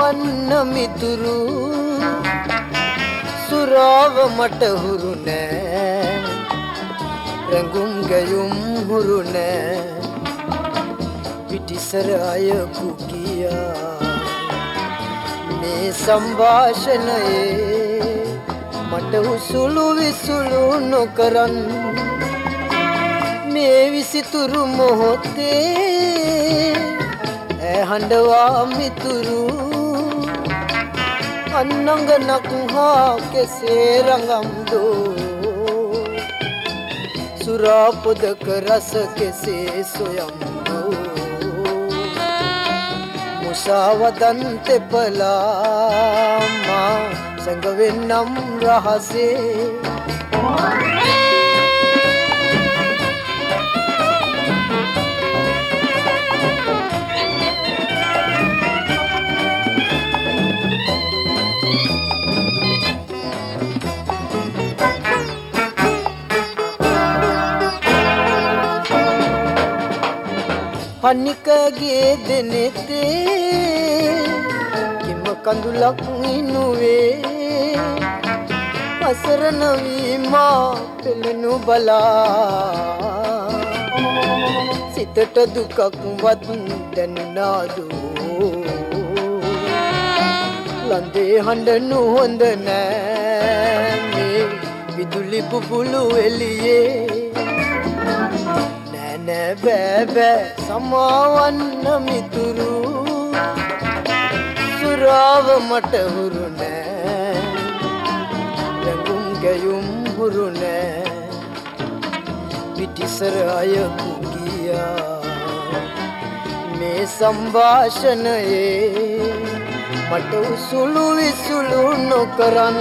වන්න මිතුරු සුරාව මට හුරු නෑ රඟුම් ගැයුම් හුරු නෑ පිටිසර අයකු කියා මේ සංഭാෂණයේ මට උසුළු විසුළු නොකරන් මේ විසිතුරු මොහොතේ හඬවා මිතුරු අන්නංගනක් හා කෙසේ රඟම්දෝ සුරාපොදක රස කෙසේ සොයම්දෝ මුසාවදන් තෙපලා මා සැඟවෙන්නම් රහසේ අනිකගේ දෙනෙතේ කිම කඳුලක් ඉනුවේ අසරණ වීමා පෙළෙනු බලා සිතට දුකක් වත් දැනුනාදු ලන්දේ හඬනු හොඳ නෑ මේ විදුලි බුබුලු එළියේ නෑ බෑ සමාවන්න මිතුරු සුරාව මට හුරු නෑ රඟුම් ගැයුම් හුරු නෑ පිටිසර අයකු ගියා මේ සංഭാෂණයේ මට උසුළු විසුළු නොකරන්